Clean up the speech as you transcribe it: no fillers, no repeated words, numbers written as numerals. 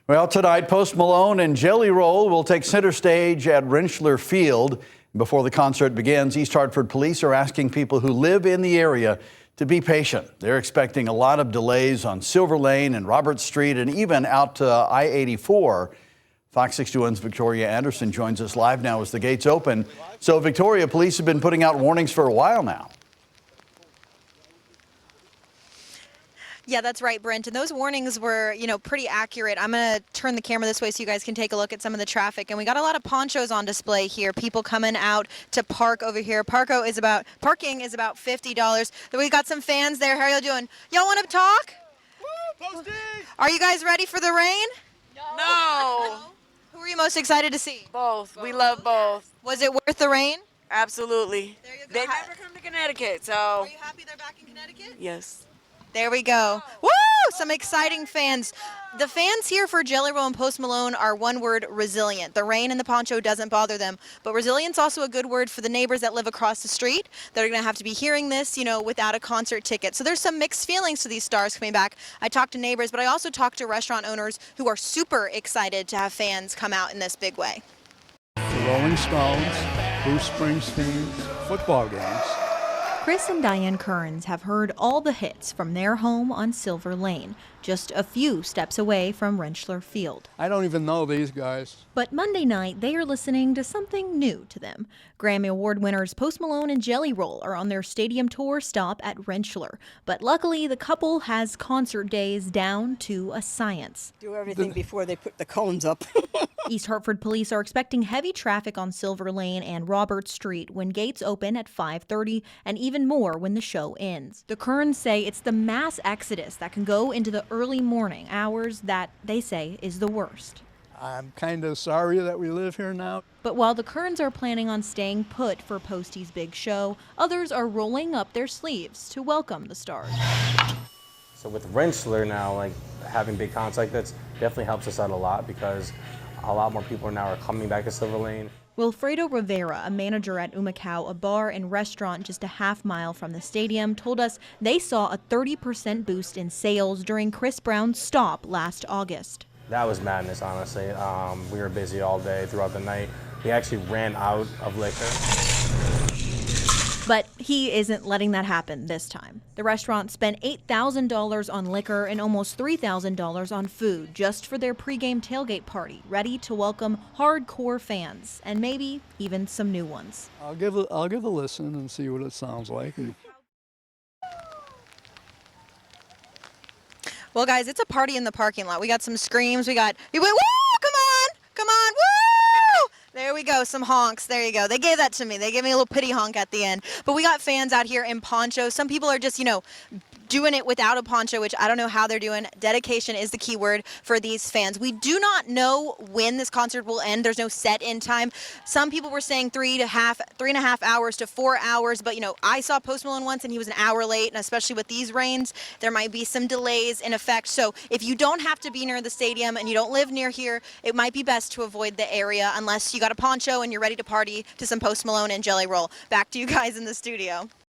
Well, tonight, Post Malone and Jelly Roll will take center stage at Rentschler Field. Before the concert begins, East Hartford police are asking people who live in the area to be patient. They're expecting a lot of delays on Silver Lane and Robert Street and even out to I-84. Fox 61's Victoria Anderson joins us live now as the gates open. So, Victoria, police have been putting out warnings for a while now. Yeah, that's right, Brent. And those warnings were, pretty accurate. I'm going to turn the camera this way so you guys can take a look at some of the traffic. And we got a lot of ponchos on display here. People coming out to park over here. Parking is about $50. Then we got some fans there. How are y'all doing? Y'all want to talk? Woo, Posty! Are you guys ready for the rain? No. Who are you most excited to see? Both. We love both. Was it worth the rain? Absolutely. There you go. They never come to Connecticut, so. Are you happy they're back in Connecticut? Yes. There we go. Woo! Some exciting fans. The fans here for Jelly Roll and Post Malone are one word: resilient. The rain and the poncho doesn't bother them. But resilient's also a good word for the neighbors that live across the street that are going to have to be hearing this, without a concert ticket. So there's some mixed feelings to these stars coming back. I talked to neighbors, but I also talked to restaurant owners who are super excited to have fans come out in this big way. The Rolling Stones, Bruce Springsteen's football games. Chris and Diane Kearns have heard all the hits from their home on Silver Lane, just a few steps away from Rentschler Field. I don't even know these guys. But Monday night, they are listening to something new to them. Grammy Award winners Post Malone and Jelly Roll are on their stadium tour stop at Rentschler. But luckily, the couple has concert days down to a science. Do everything before they put the cones up. East Hartford police are expecting heavy traffic on Silver Lane and Robert Street when gates open at 5:30 and even more when the show ends. The Kearns say it's the mass exodus that can go into the early morning hours that they say is the worst. I'm kind of sorry that we live here now. But while the Kearns are planning on staying put for Posty's big show, others are rolling up their sleeves to welcome the stars. So with Rentschler now, having big concerts like this definitely helps us out a lot because a lot more people now are coming back to Silver Lane. Wilfredo Rivera, a manager at Umacao, a bar and restaurant just a half mile from the stadium, told us they saw a 30% boost in sales during Chris Brown's stop last August. That was madness, honestly. We were busy all day throughout the night. We actually ran out of liquor. But he isn't letting that happen this time. The restaurant spent $8,000 on liquor and almost $3,000 on food just for their pregame tailgate party, ready to welcome hardcore fans and maybe even some new ones. I'll give a listen and see what it sounds like. Well, guys, it's a party in the parking lot. We got some screams. We went, woo! Come on, woo! There we go, some honks. There you go. They gave that to me. They gave me a little pity honk at the end. But we got fans out here in ponchos. Some people are just, doing it without a poncho, which I don't know how they're doing. Dedication is the key word for these fans. We do not know when this concert will end. There's no set end time. Some people were saying 3.5 hours to 4 hours, but I saw Post Malone once and he was an hour late, and especially with these rains, there might be some delays in effect. So if you don't have to be near the stadium and you don't live near here, it might be best to avoid the area unless you got a poncho and you're ready to party to some Post Malone and Jelly Roll. Back to you guys in the studio.